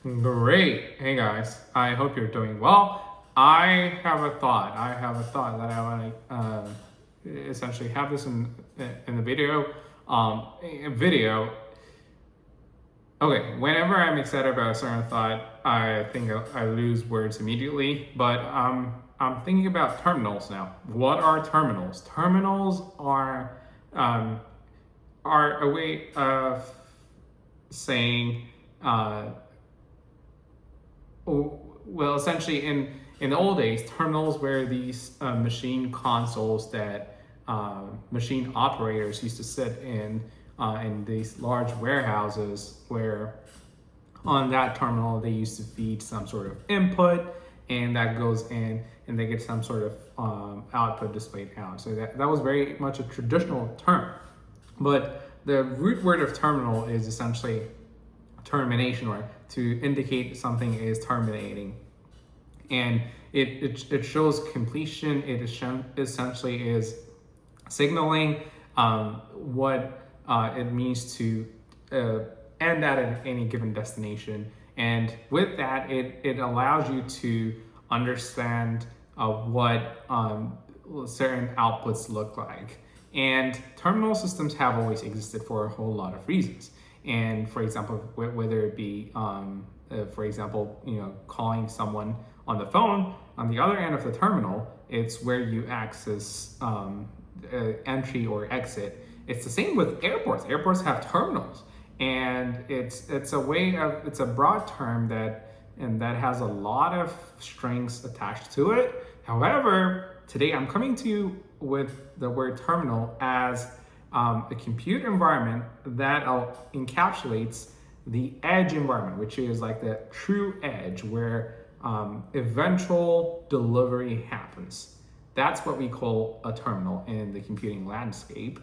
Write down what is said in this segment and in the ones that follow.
Great. Hey guys, I hope you're doing well. I have a thought. That I want to essentially have this in the video. Video. Okay, whenever I'm excited about a certain thought, I think I lose words immediately. But I'm thinking about terminals now. What are terminals? Terminals um, are a way of saying. Well, essentially, in the old days, terminals were these machine consoles that machine operators used to sit in these large warehouses where on that terminal they used to feed some sort of input and that goes in and they get some sort of output displayed out. So that was very much a traditional term. But the root word of terminal is essentially termination, or to indicate something is terminating. And it shows completion. It essentially is signaling what it means to end at any given destination. And with that, it allows you to understand what certain outputs look like. And terminal systems have always existed for a whole lot of reasons. And for example, whether it be, for example, calling someone on the phone, on the other end of the terminal, it's where you access entry or exit. It's the same with airports. Airports have terminals, and it's a broad term that has a lot of strings attached to it. However, today I'm coming to you with the word terminal as a compute environment that encapsulates the edge environment, which is like the true edge where eventual delivery happens. That's what we call a terminal in the computing landscape.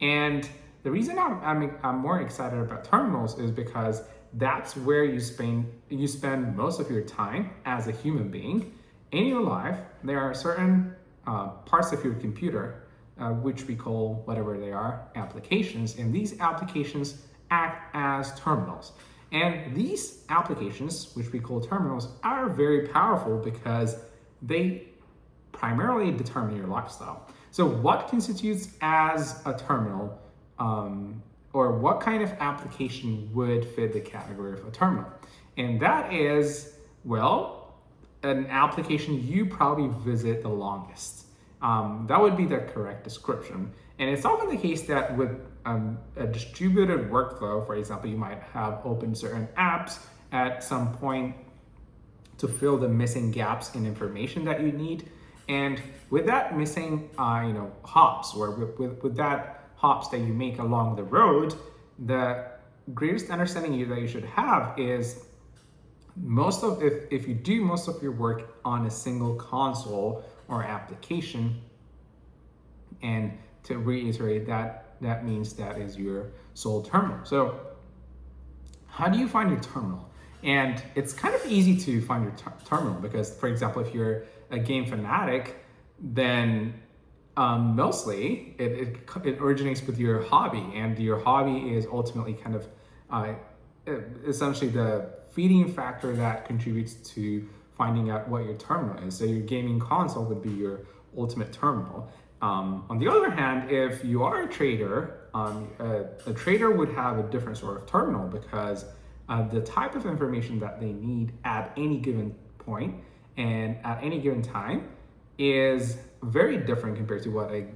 And the reason I'm more excited about terminals is because that's where you spend most of your time as a human being in your life. There are certain parts of your computer which we call, whatever they are, applications, and these applications act as terminals. And these applications, which we call terminals, are very powerful because they primarily determine your lifestyle. So what constitutes as a terminal, or what kind of application would fit the category of a terminal? And that is, well, an application you probably visit the longest. That would be the correct description. And it's often the case that with a distributed workflow, for example, you might have opened certain apps at some point to fill the missing gaps in information that you need. And with that missing, hops, or with that hops that you make along the road, the greatest understanding that you should have is if you do most of your work on a single console or application, and to reiterate that means that is your sole terminal. So how do you find your terminal? And it's kind of easy to find your terminal because, for example, if you're a game fanatic, then mostly it originates with your hobby, and your hobby is ultimately kind of essentially the feeding factor that contributes to finding out what your terminal is. So your gaming console would be your ultimate terminal. On the other hand, if you are a trader, a trader would have a different sort of terminal because the type of information that they need at any given point and at any given time is very different compared to what a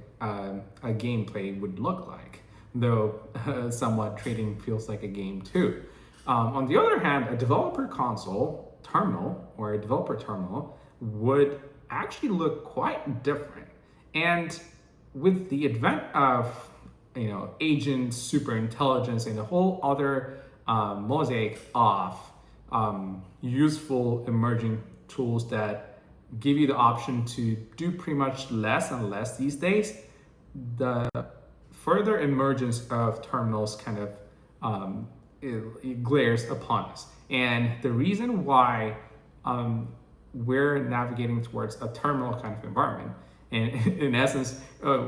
gameplay would look like, though somewhat trading feels like a game too. On the other hand, a developer console terminal or a developer terminal would actually look quite different. And with the advent of agent superintelligence and a whole other mosaic of useful emerging tools that give you the option to do pretty much less and less these days, the further emergence of terminals kind of it glares upon us. And the reason why we're navigating towards a terminal kind of environment, and in essence,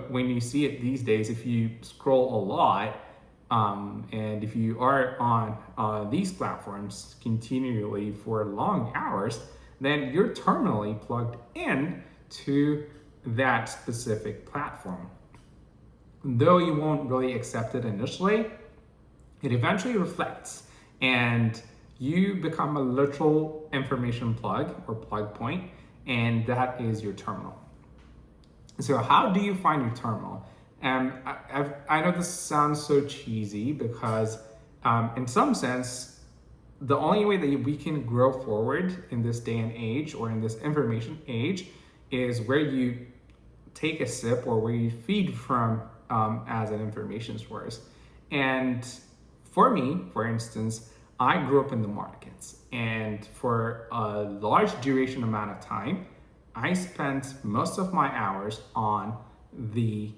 when you see it these days, if you scroll a lot, And if you are on these platforms continually for long hours, then you're terminally plugged in to that specific platform. Though you won't really accept it initially, it eventually reflects and you become a literal information plug or plug point, and that is your terminal. So how do you find your terminal? I know this sounds so cheesy because in some sense, the only way that we can grow forward in this day and age or in this information age is where you take a sip or where you feed from as an information source. And for me, for instance, I grew up in the markets, and for a large duration amount of time, I spent most of my hours on the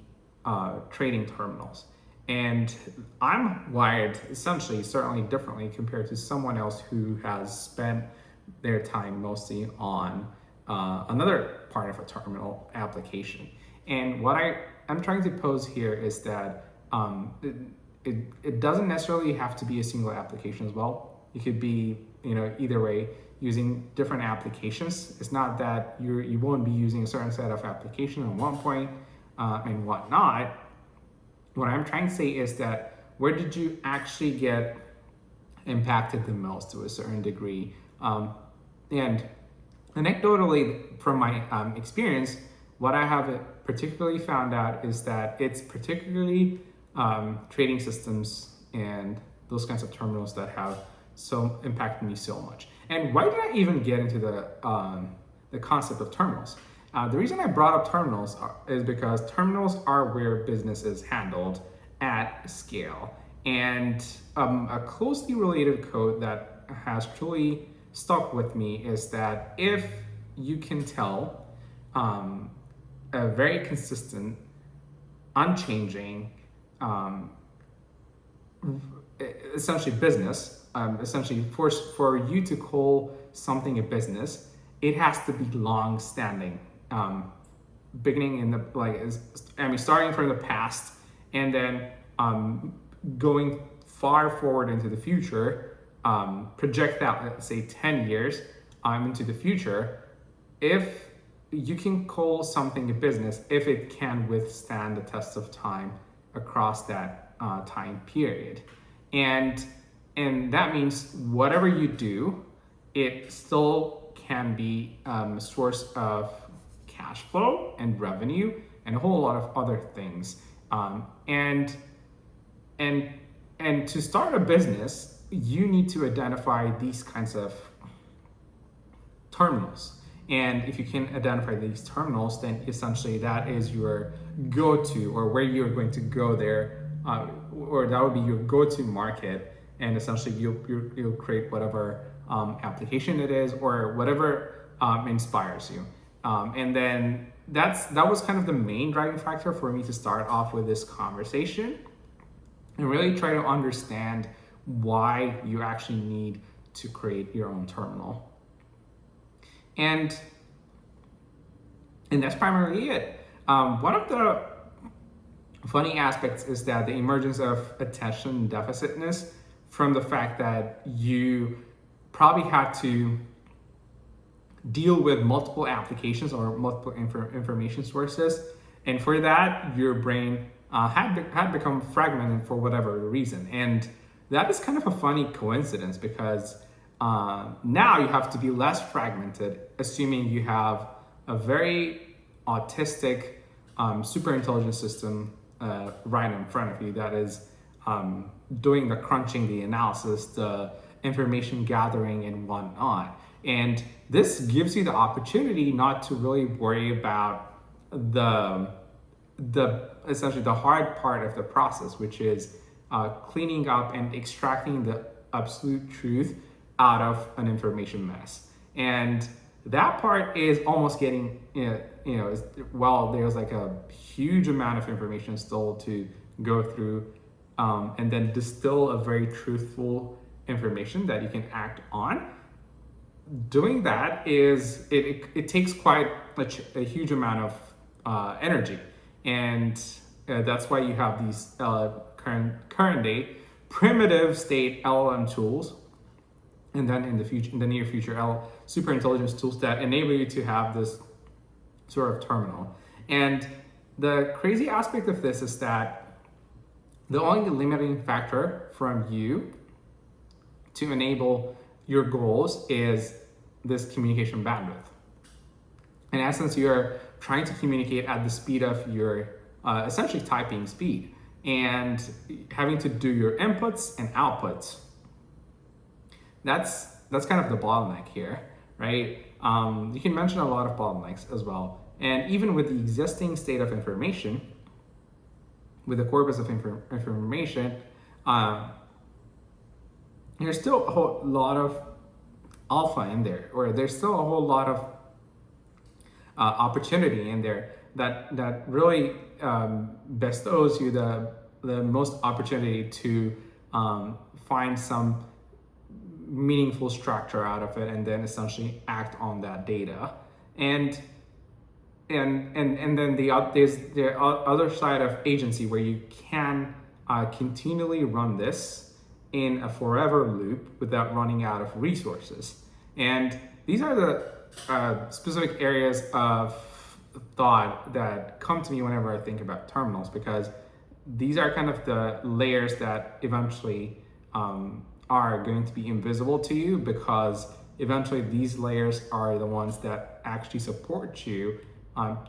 trading terminals. And I'm wired essentially, certainly differently compared to someone else who has spent their time mostly on another part of a terminal application. And what I'm trying to pose here is that it doesn't necessarily have to be a single application as well. It could be, either way, using different applications. It's not that you won't be using a certain set of applications at one point and whatnot. What I'm trying to say is that where did you actually get impacted the most to a certain degree? And anecdotally, from my experience, what I have particularly found out is that it's particularly trading systems and those kinds of terminals that have so impacted me so much. And why did I even get into the concept of terminals? The reason I brought up terminals is because terminals are where business is handled at scale. And a closely related quote that has truly stuck with me is that if you can tell a very consistent, unchanging, essentially business, essentially for you to call something a business, it has to be long-standing. Beginning in starting from the past and then going far forward into the future, project out, let's say 10 years into the future. If you can call something a business, if it can withstand the test of time across that time period. And that means whatever you do, it still can be a source of cash flow and revenue and a whole lot of other things. And to start a business, you need to identify these kinds of terminals. And if you can identify these terminals, then essentially that is your go-to, or where you're going to go there, or that would be your go-to market. And essentially you'll create whatever application it is or whatever inspires you. And then that was kind of the main driving factor for me to start off with this conversation and really try to understand why you actually need to create your own terminal. And that's primarily it. One of the funny aspects is that the emergence of attention deficitness from the fact that you probably had to deal with multiple applications or multiple information sources, and for that your brain had become fragmented for whatever reason. And that is kind of a funny coincidence because now you have to be less fragmented, assuming you have a very autistic, super intelligent system right in front of you that is doing the crunching, the analysis, the information gathering and whatnot. And this gives you the opportunity not to really worry about the essentially the hard part of the process, which is cleaning up and extracting the absolute truth out of an information mess. And that part is almost getting, well, there's like a huge amount of information still to go through, and then distill a very truthful information that you can act on. Doing that is, it takes quite a huge amount of energy. And that's why you have these current day primitive state LLM tools, and then in the near future, super intelligence tools that enable you to have this sort of terminal. And the crazy aspect of this is that the only limiting factor from you to enable your goals is this communication bandwidth. In essence, you're trying to communicate at the speed of your essentially typing speed, and having to do your inputs and outputs. That's kind of the bottleneck here, right? You can mention a lot of bottlenecks as well. And even with the existing state of information, with the corpus of information, there's still a whole lot of alpha in there, or there's still a whole lot of opportunity in there that really bestows you the most opportunity to find some meaningful structure out of it, and then essentially act on that data. And then there's the other side of agency, where you can continually run this in a forever loop without running out of resources. And these are the specific areas of thought that come to me whenever I think about terminals, because these are kind of the layers that eventually are going to be invisible to you, because eventually these layers are the ones that actually support you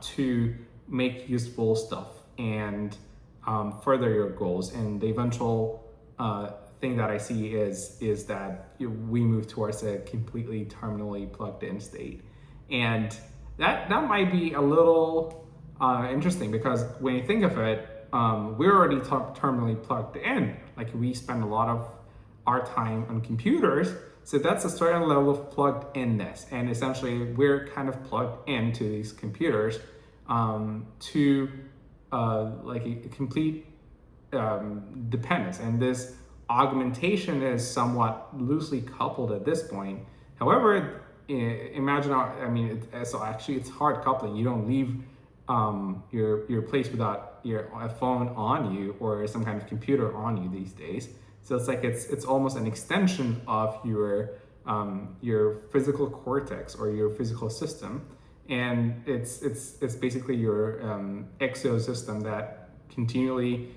to make useful stuff and further your goals. And the eventual thing that I see is that we move towards a completely terminally plugged in state. And that might be a little interesting, because when you think of it, we're already terminally plugged in. Like, we spend a lot of our time on computers, so that's a certain level of plugged inness. And essentially, we're kind of plugged into these computers to like a complete dependence. And this augmentation is somewhat loosely coupled at this point. However, imagine, so actually it's hard coupling. You don't leave your place without a phone on you or some kind of computer on you these days. So it's like it's almost an extension of your physical cortex or your physical system, and it's basically your exosystem that continually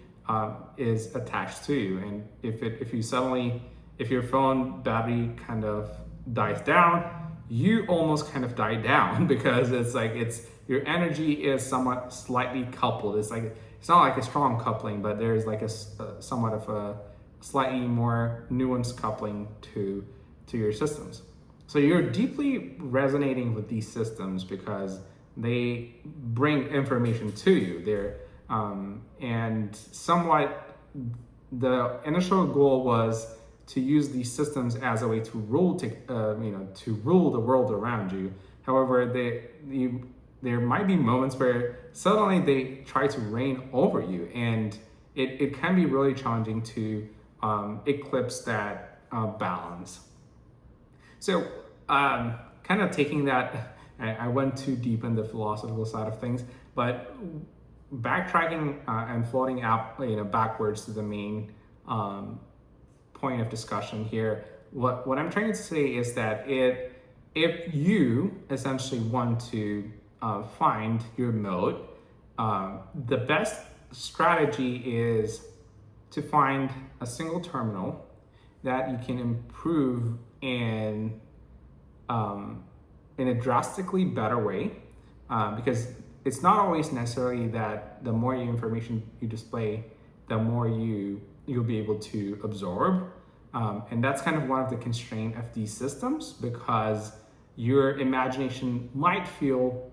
is attached to you. And if your phone battery kind of dies down, you almost kind of die down, because it's your energy is somewhat slightly coupled. It's not like a strong coupling, but there's like a somewhat of a slightly more nuanced coupling to your systems. So you're deeply resonating with these systems because they bring information to you. They're and somewhat the initial goal was to use these systems as a way to rule to rule the world around you. However, there might be moments where suddenly they try to reign over you, and it can be really challenging to eclipse that balance. So kind of taking that, I went too deep in the philosophical side of things, but backtracking and floating out backwards to the main point of discussion here, what I'm trying to say is that if you essentially want to find your mode, the best strategy is to find a single terminal that you can improve in a drastically better way, because it's not always necessarily that the more information you display, the more you'll be able to absorb. And that's kind of one of the constraints of these systems, because your imagination might feel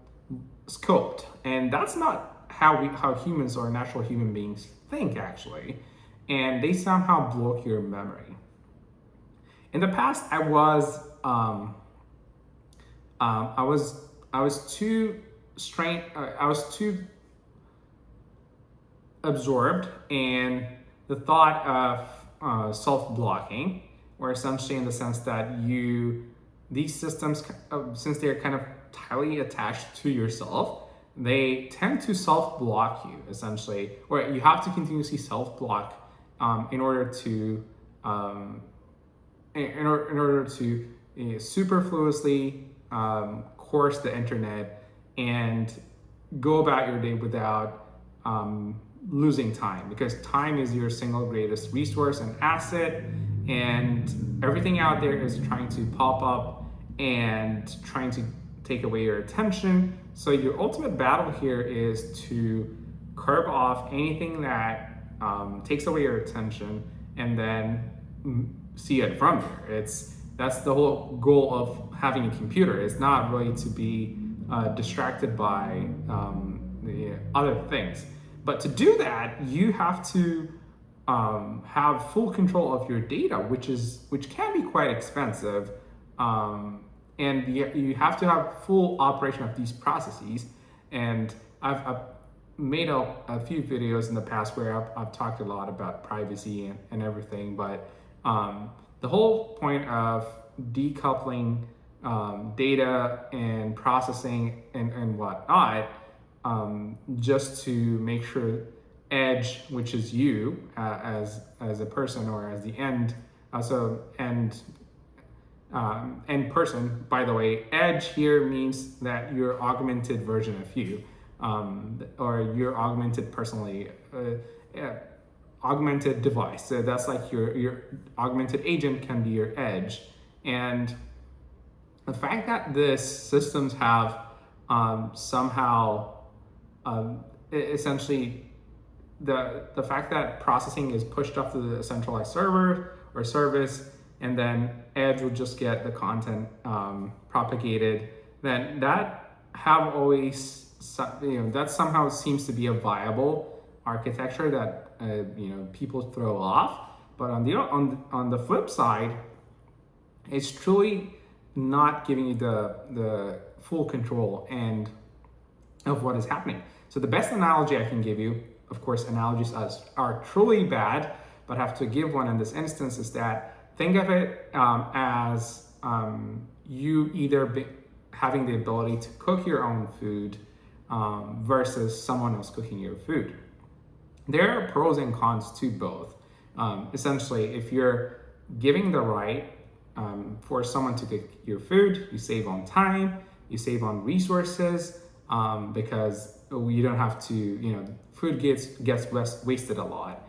scoped, and that's not how humans or natural human beings think, actually. And they somehow block your memory. In the past, I was too absorbed in the thought of self-blocking, or essentially in the sense that these systems, since they're kind of tightly attached to yourself, they tend to self-block you, essentially, or you have to continuously self-block in order to in order to superfluously course the internet and go about your day without losing time, because time is your single greatest resource and asset, and everything out there is trying to pop up and trying to take away your attention. So your ultimate battle here is to curb off anything that takes away your attention, and then see it from there. That's the whole goal of having a computer. It's not really to be distracted by the other things. But to do that, you have to have full control of your data, which can be quite expensive, and you have to have full operation of these processes. And I've made a few videos in the past where I've talked a lot about privacy and everything, but the whole point of decoupling data and processing and whatnot, just to make sure edge, which is you as a person or as the end, end person. By the way, edge here means that your augmented version of you, or your augmented augmented device. So that's like your augmented agent can be your edge. And the fact that the systems have somehow essentially the fact that processing is pushed off to the centralized server or service, and then edge will just get the content propagated, then that have always, that somehow seems to be a viable architecture that people throw off. But on the flip side, it's truly not giving you the full control and of what is happening. So the best analogy I can give you, of course, analogies are truly bad, but I have to give one in this instance, is that think of it as you either having the ability to cook your own food versus someone else cooking your food. There are pros and cons to both. Essentially, if you're giving the right for someone to cook your food, you save on time, you save on resources, because you don't have to, food gets wasted a lot.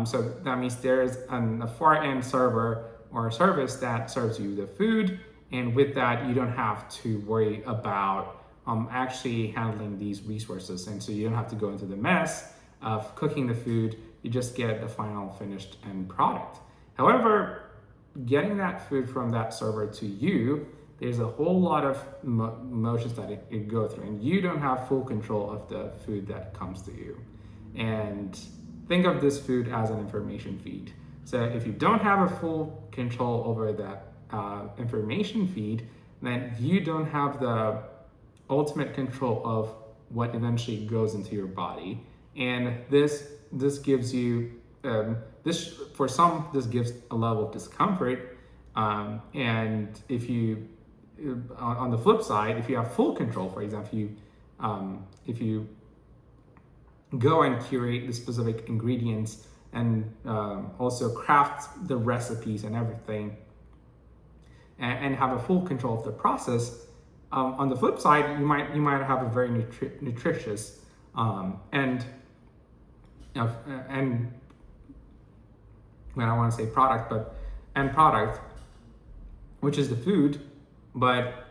So that means there's a far end server or a service that serves you the food, and with that, you don't have to worry about actually handling these resources, and so you don't have to go into the mess of cooking the food. You just get the final finished end product. However, getting that food from that server to you, there's a whole lot of motions that it go through, and you don't have full control of the food that comes to you. And think of this food as an information feed. So if you don't have a full control over that information feed, then you don't have the ultimate control of what eventually goes into your body. And this gives you for some, this gives a level of discomfort. And if you, on the flip side, if you have full control, for example, if you go and curate the specific ingredients and also craft the recipes and everything, and have a full control of the process, on the flip side, you might have a very nutritious and when I want to say product, but end product, which is the food. But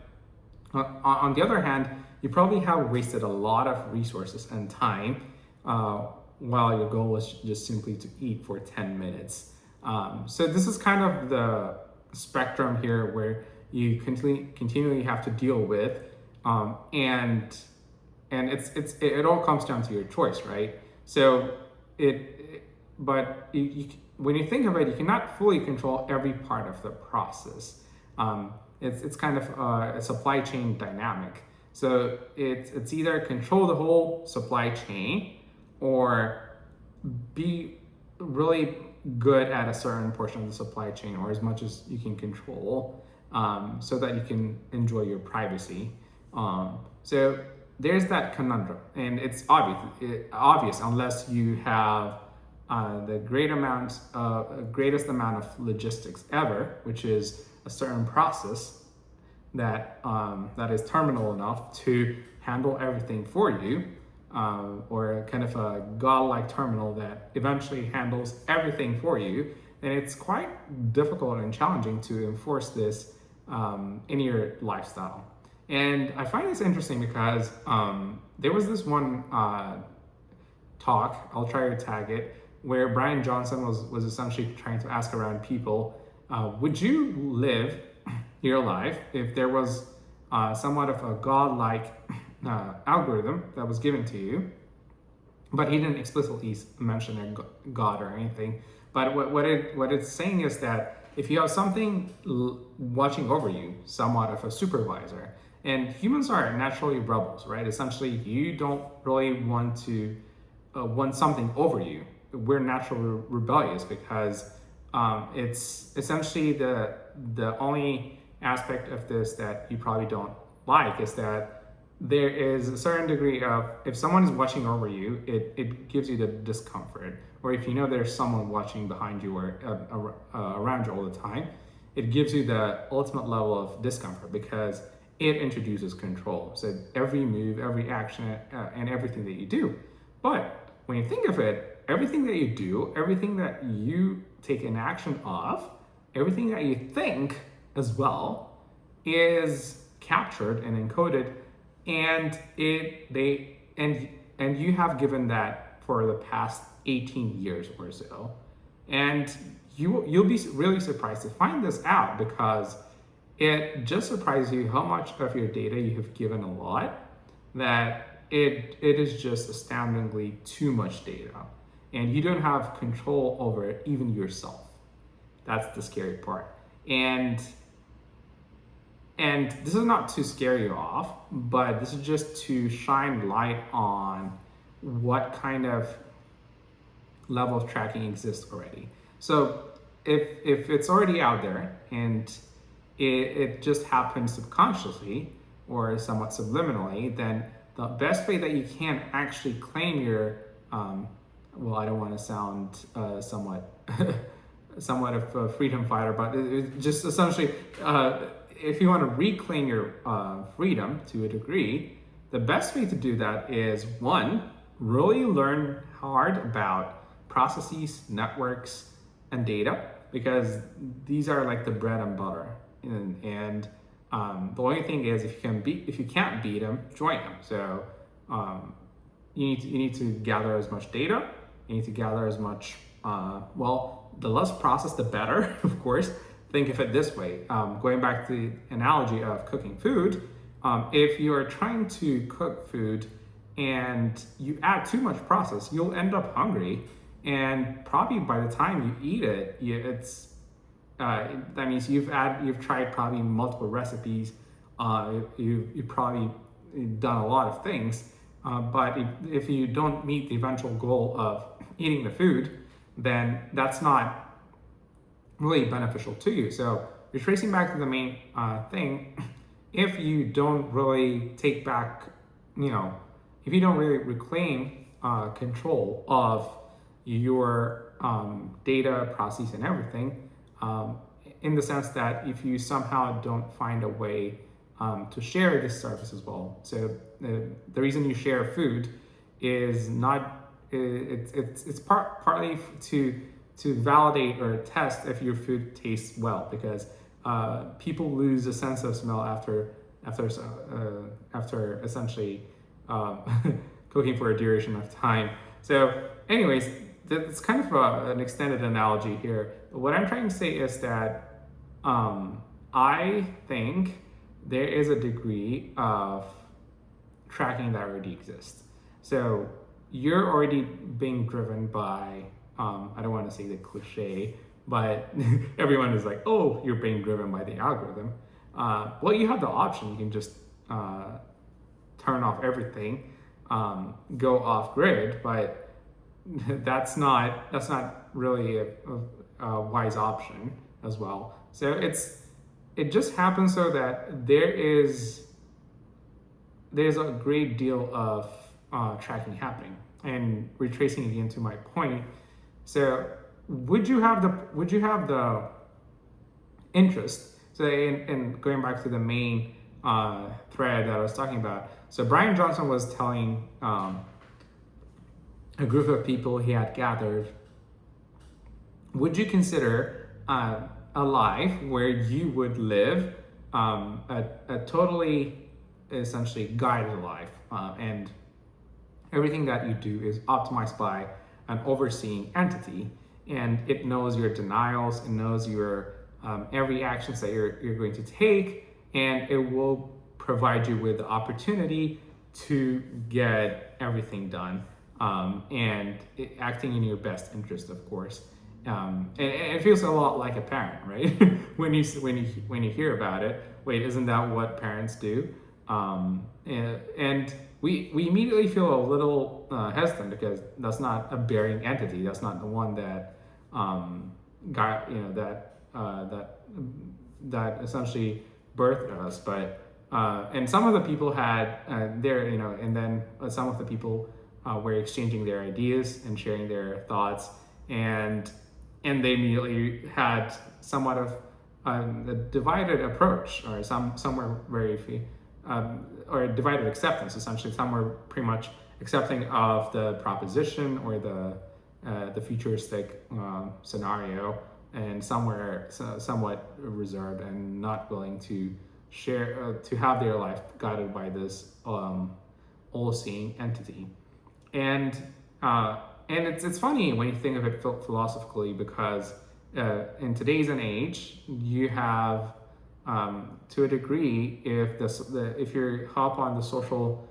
on the other hand, you probably have wasted a lot of resources and time while your goal was just simply to eat for 10 minutes. So this is kind of the spectrum here where you continually have to deal with, and it all comes down to your choice, right? So when you think of it, you cannot fully control every part of the process. It's kind of a supply chain dynamic. So it's either control the whole supply chain or be really good at a certain portion of the supply chain, or as much as you can control, so that you can enjoy your privacy. So there's that conundrum, and it's obvious unless you have the greatest amount of logistics ever, which is a certain process that is terminal enough to handle everything for you, or kind of a godlike terminal that eventually handles everything for you, then it's quite difficult and challenging to enforce this in your lifestyle. And I find this interesting because there was this one talk, I'll try to tag it, where Brian Johnson was essentially trying to ask around people, would you live your life if there was somewhat of a godlike algorithm that was given to you, but he didn't explicitly mention a god or anything. But what it's saying is that if you have something watching over you, somewhat of a supervisor, and humans are naturally rebels, right? Essentially, you don't really want to want something over you. We're naturally rebellious because it's essentially the only aspect of this that you probably don't like is that there is a certain degree of, if someone is watching over you, it gives you the discomfort. Or if you know there's someone watching behind you or around you all the time, it gives you the ultimate level of discomfort because it introduces control. So every move, every action, and everything that you do. But when you think of it, everything that you do, everything that you take an action of, everything that you think as well is captured and encoded, and you have given that for the past 18 years or so. And you'll be really surprised to find this out because it just surprises you how much of your data you have given a lot, that it is just astoundingly too much data. And you don't have control over it, even yourself. That's the scary part. And this is not to scare you off, but this is just to shine light on what kind of level of tracking exists already. So if it's already out there and it just happens subconsciously or somewhat subliminally, then the best way that you can actually claim your, well, I don't want to sound somewhat of a freedom fighter, but it just essentially, if you want to reclaim your freedom to a degree, the best way to do that is, one, really learn hard about processes, networks, and data, because these are like the bread and butter. And the only thing is, if you can't beat them, join them. So you need to gather as much data. You need to gather as much. Well, the less processed, the better, of course. Think of it this way. Going back to the analogy of cooking food, if you are trying to cook food and you add too much process, you'll end up hungry. And probably by the time you eat it, that means you've tried probably multiple recipes. You've probably done a lot of things. But if you don't meet the eventual goal of eating the food, then that's not really beneficial to you. So you're tracing back to the main thing. If you don't really take back, if you don't really reclaim control of your data, process, and everything, in the sense that if you somehow don't find a way to share this service as well. So the reason you share food is not, it's partly to validate or test if your food tastes well, because people lose a sense of smell after essentially cooking for a duration of time. So anyways, it's kind of an extended analogy here. What I'm trying to say is that I think there is a degree of tracking that already exists. So you're already being driven by, I don't want to say the cliche, but everyone is like, oh, you're being driven by the algorithm. Well, you have the option. You can just turn off everything, go off grid, but that's not really a wise option as well. So it just happens so that there's a great deal of tracking happening. And retracing again to my point, So would you have the interest? So in going back to the main thread that I was talking about, so Brian Johnson was telling a group of people he had gathered, would you consider a life where you would live a totally essentially guided life, and everything that you do is optimized by an overseeing entity, and it knows your denials, it knows your every actions that you're going to take, and it will provide you with the opportunity to get everything done, and acting in your best interest, of course. And it feels a lot like a parent, right? when you hear about it, wait, isn't that what parents do? And we immediately feel a little hesitant because that's not a bearing entity. That's not the one that got that essentially birthed us. But and some of the people had and then some of the people were exchanging their ideas and sharing their thoughts, and they immediately had somewhat of a divided approach, or some were very or a divided acceptance. Essentially, some were pretty much accepting of the proposition or the futuristic scenario, and some were somewhat reserved and not willing to share to have their life guided by this all-seeing entity. And it's funny when you think of it philosophically, because in today's and age, you have to a degree, if you hop on the social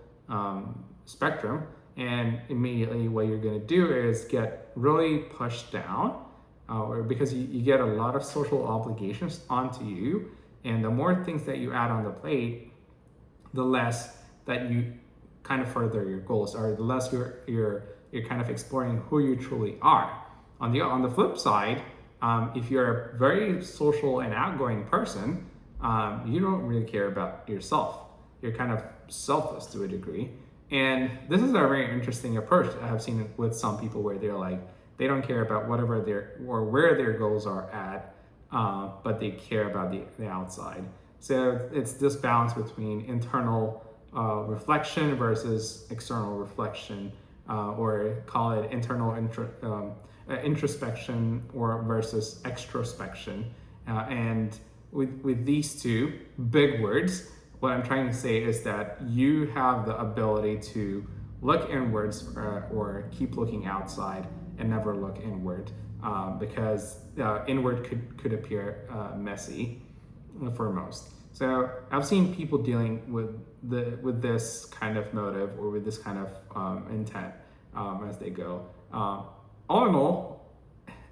spectrum, and immediately what you're going to do is get really pushed down, or because you get a lot of social obligations onto you, and the more things that you add on the plate, the less that you kind of further your goals, or the less you're kind of exploring who you truly are. On the flip side, if you're a very social and outgoing person, you don't really care about yourself. You're kind of selfless to a degree. And this is a very interesting approach I have seen with some people, where they're like, they don't care about whatever where their goals are at, but they care about the outside. So it's this balance between internal reflection versus external reflection, or call it internal introspection or versus extrospection. And with these two big words, what I'm trying to say is that you have the ability to look inwards, or keep looking outside and never look inward, because inward could appear messy for most. So I've seen people dealing with this kind of motive, or with this kind of intent as they go. All in all,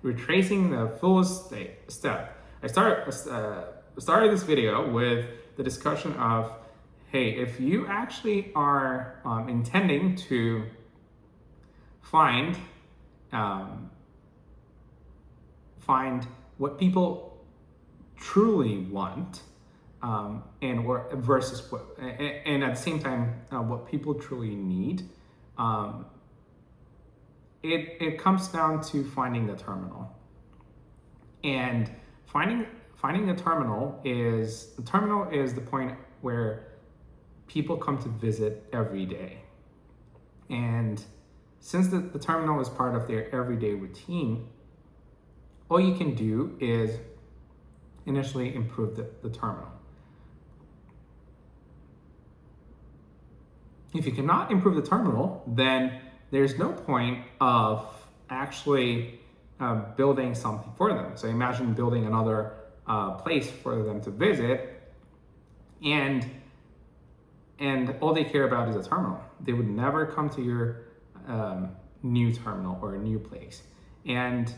retracing the fullest step, I started this video with the discussion of, hey, if you actually are intending to find what people truly want, versus what, and at the same time what people truly need, it comes down to finding the terminal. And finding the terminal is the point where people come to visit every day. And since the terminal is part of their everyday routine, all you can do is initially improve the terminal. If you cannot improve the terminal, then there's no point of actually building something for them. So imagine building another place for them to visit, and all they care about is a terminal. They would never come to your new terminal or a new place. And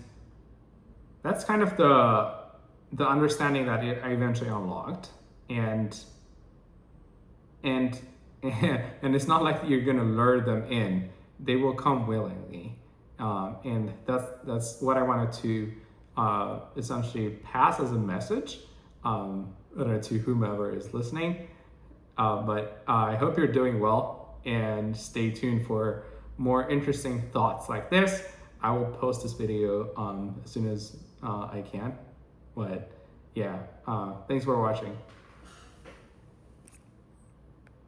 that's kind of the understanding that I eventually unlocked. And it's not like you're gonna lure them in. They will come willingly. And that's what I wanted to essentially pass as a message to whomever is listening. But I hope you're doing well, and stay tuned for more interesting thoughts like this. I will post this video as soon as I can. But yeah, thanks for watching.